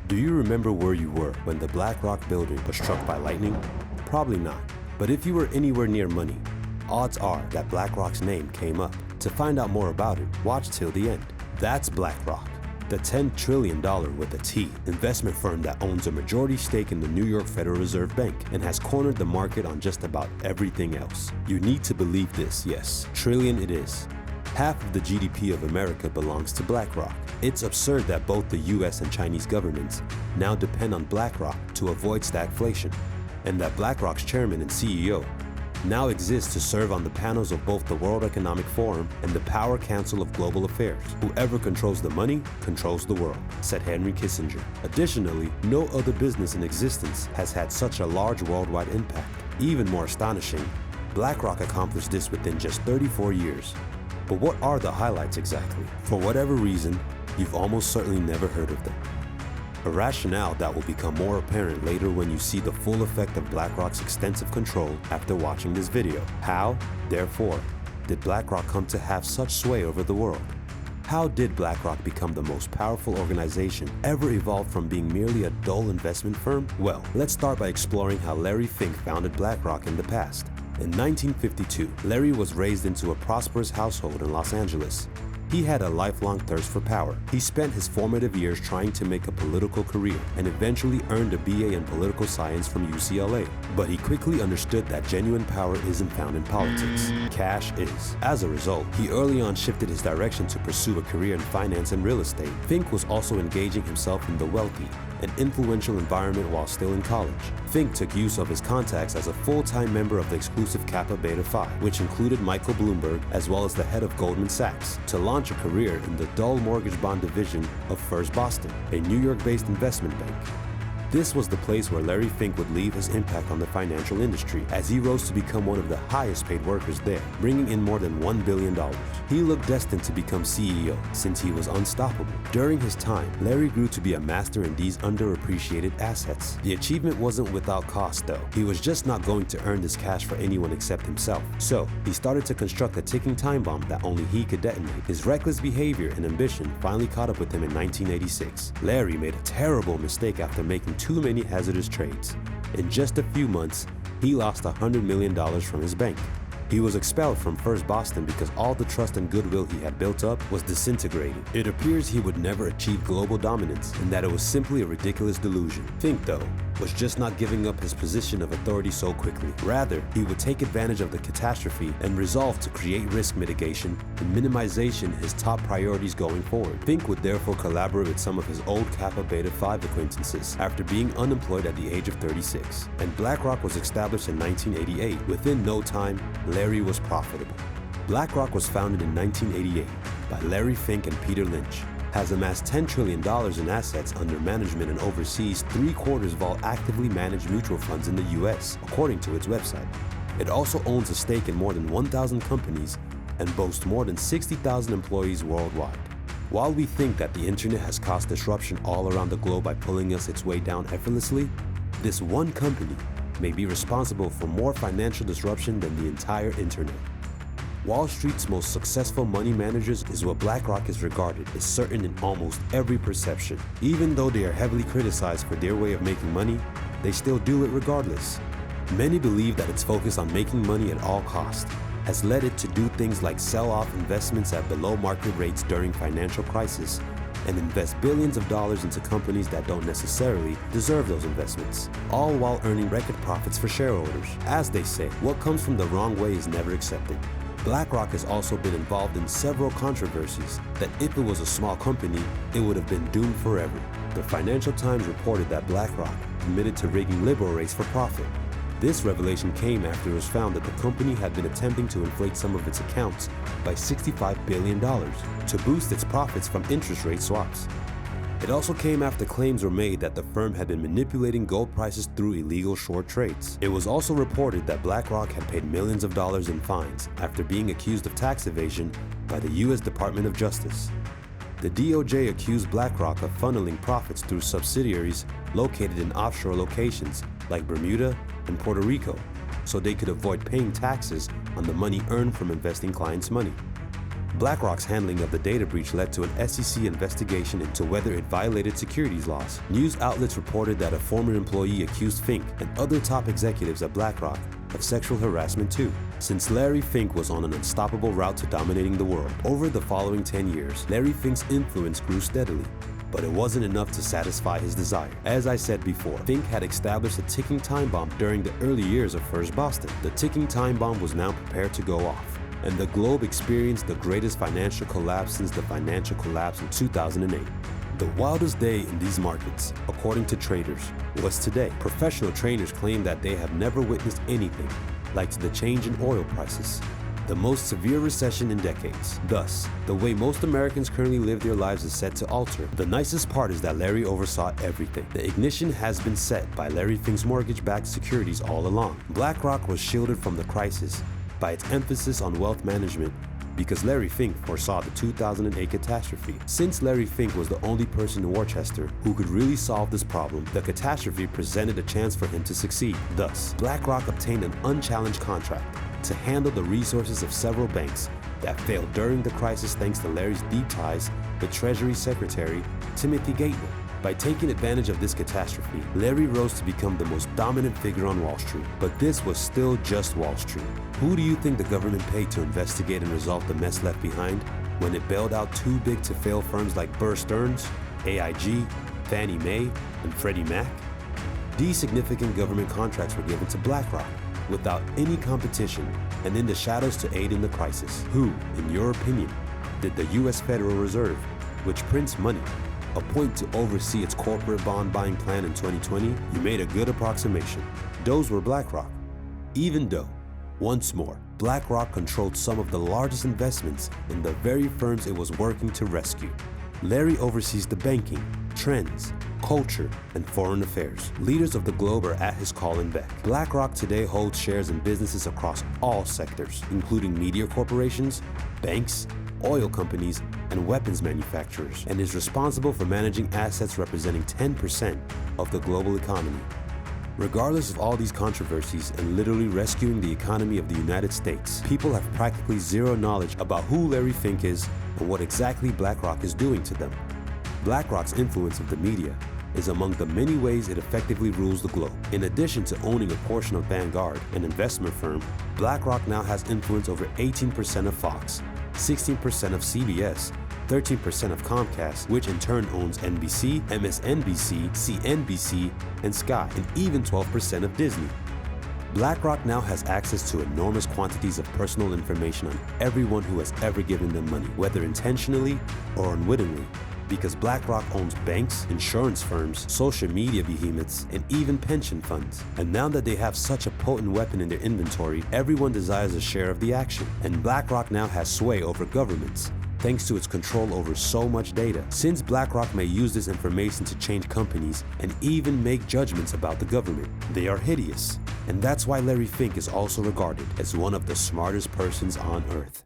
Do you remember where you were when the BlackRock building was struck by lightning? Probably not. But if you were anywhere near money, odds are that BlackRock's name came up. To find out more about it, watch till the end. That's BlackRock, the $10 trillion with a T investment firm that owns a majority stake in the New York Federal Reserve Bank and has cornered the market on just about everything else. You need to believe this, yes, trillion it is. Half of the GDP of America belongs to BlackRock. It's absurd that both the US and Chinese governments now depend on BlackRock to avoid stagflation, and that BlackRock's chairman and CEO now exists to serve on the panels of both the World Economic Forum and the Power Council of Global Affairs. Whoever controls the money controls the world, said Henry Kissinger. Additionally, no other business in existence has had such a large worldwide impact. Even more astonishing, BlackRock accomplished this within just 34 years. But what are the highlights exactly? For whatever reason, you've almost certainly never heard of them. A rationale that will become more apparent later when you see the full effect of BlackRock's extensive control after watching this video. How, therefore, did BlackRock come to have such sway over the world? How did BlackRock become the most powerful organization ever evolved from being merely a dull investment firm? Well, let's start by exploring how Larry Fink founded BlackRock in the past. In 1952, Larry was raised into a prosperous household in Los Angeles. He had a lifelong thirst for power. He spent his formative years trying to make a political career and eventually earned a BA in political science from UCLA. But he quickly understood that genuine power isn't found in politics. Cash is. As a result, he early on shifted his direction to pursue a career in finance and real estate. Fink was also engaging himself in the wealthy and influential environment while still in college. Fink took use of his contacts as a full-time member of the exclusive Kappa Beta Phi, which included Michael Bloomberg as well as the head of Goldman Sachs, to launch a career in the dull mortgage bond division of First Boston, a New York-based investment bank. This was the place where Larry Fink would leave his impact on the financial industry as he rose to become one of the highest paid workers there, bringing in more than $1 billion. He looked destined to become CEO since he was unstoppable. During his time, Larry grew to be a master in these underappreciated assets. The achievement wasn't without cost though. He was just not going to earn this cash for anyone except himself. So, he started to construct a ticking time bomb that only he could detonate. His reckless behavior and ambition finally caught up with him in 1986. Larry made a terrible mistake after making too many hazardous trades. In just a few months, he lost $100 million from his bank. He was expelled from First Boston because all the trust and goodwill he had built up was disintegrating. It appears he would never achieve global dominance and that it was simply a ridiculous delusion. Fink, though, was just not giving up his position of authority so quickly. Rather, he would take advantage of the catastrophe and resolve to create risk mitigation and minimization his top priorities going forward. Fink would therefore collaborate with some of his old Kappa Beta Phi acquaintances after being unemployed at the age of 36. And BlackRock was established in 1988. Within no time, Larry was profitable. BlackRock was founded in 1988 by Larry Fink and Peter Lynch, has amassed $10 trillion in assets under management and oversees 3/4 of all actively managed mutual funds in the US, according to its website. It also owns a stake in more than 1,000 companies and boasts more than 60,000 employees worldwide. While we think that the internet has caused disruption all around the globe by pulling us its way down effortlessly, this one company may be responsible for more financial disruption than the entire internet. Wall Street's most successful money managers is what BlackRock is regarded as certain in almost every perception. Even though they are heavily criticized for their way of making money, they still do it regardless. Many believe that its focus on making money at all costs has led it to do things like sell off investments at below market rates during financial crisis and invest billions of dollars into companies that don't necessarily deserve those investments, all while earning record profits for shareholders. As they say, what comes from the wrong way is never accepted. BlackRock has also been involved in several controversies that if it was a small company, it would have been doomed forever. The Financial Times reported that BlackRock admitted to rigging liberal rates for profit. This revelation came after it was found that the company had been attempting to inflate some of its accounts by $65 billion to boost its profits from interest rate swaps. It also came after claims were made that the firm had been manipulating gold prices through illegal short trades. It was also reported that BlackRock had paid millions of dollars in fines after being accused of tax evasion by the U.S. Department of Justice. The DOJ accused BlackRock of funneling profits through subsidiaries located in offshore locations like Bermuda and Puerto Rico, so they could avoid paying taxes on the money earned from investing clients' money. BlackRock's handling of the data breach led to an SEC investigation into whether it violated securities laws. News outlets reported that a former employee accused Fink and other top executives at BlackRock of sexual harassment too. Since Larry Fink was on an unstoppable route to dominating the world, over the following 10 years, Larry Fink's influence grew steadily. But it wasn't enough to satisfy his desire. As I said before, Fink had established a ticking time bomb during the early years of First Boston. The ticking time bomb was now prepared to go off, and the globe experienced the greatest financial collapse since the financial collapse in 2008. The wildest day in these markets, according to traders, was today. Professional traders claim that they have never witnessed anything like the change in oil prices, the most severe recession in decades. Thus, the way most Americans currently live their lives is set to alter. The nicest part is that Larry oversaw everything. The ignition has been set by Larry Fink's mortgage-backed securities all along. BlackRock was shielded from the crisis by its emphasis on wealth management because Larry Fink foresaw the 2008 catastrophe. Since Larry Fink was the only person in Worcester who could really solve this problem, the catastrophe presented a chance for him to succeed. Thus, BlackRock obtained an unchallenged contract to handle the resources of several banks that failed during the crisis thanks to Larry's deep ties with Treasury Secretary Timothy Geithner. By taking advantage of this catastrophe, Larry rose to become the most dominant figure on Wall Street. But this was still just Wall Street. Who do you think the government paid to investigate and resolve the mess left behind when it bailed out too big to fail firms like Bear Stearns, AIG, Fannie Mae, and Freddie Mac? These significant government contracts were given to BlackRock without any competition and in the shadows to aid in the crisis. Who, in your opinion, did the U.S. Federal Reserve, which prints money, appoint to oversee its corporate bond buying plan in 2020? You made a good approximation. Those were BlackRock. Even though, once more, BlackRock controlled some of the largest investments in the very firms it was working to rescue. Larry oversees the banking, trends, culture, and foreign affairs. Leaders of the globe are at his call and beck. BlackRock today holds shares in businesses across all sectors, including media corporations, banks, oil companies, and weapons manufacturers, and is responsible for managing assets representing 10% of the global economy. Regardless of all these controversies and literally rescuing the economy of the United States, people have practically zero knowledge about who Larry Fink is and what exactly BlackRock is doing to them. BlackRock's influence of the media is among the many ways it effectively rules the globe. In addition to owning a portion of Vanguard, an investment firm, BlackRock now has influence over 18% of Fox, 16% of CBS, 13% of Comcast, which in turn owns NBC, MSNBC, CNBC, and Sky, and even 12% of Disney. BlackRock now has access to enormous quantities of personal information on everyone who has ever given them money, whether intentionally or unwittingly, because BlackRock owns banks, insurance firms, social media behemoths, and even pension funds. And now that they have such a potent weapon in their inventory, everyone desires a share of the action. And BlackRock now has sway over governments, thanks to its control over so much data. Since BlackRock may use this information to change companies and even make judgments about the government, they are hideous. And that's why Larry Fink is also regarded as one of the smartest persons on earth.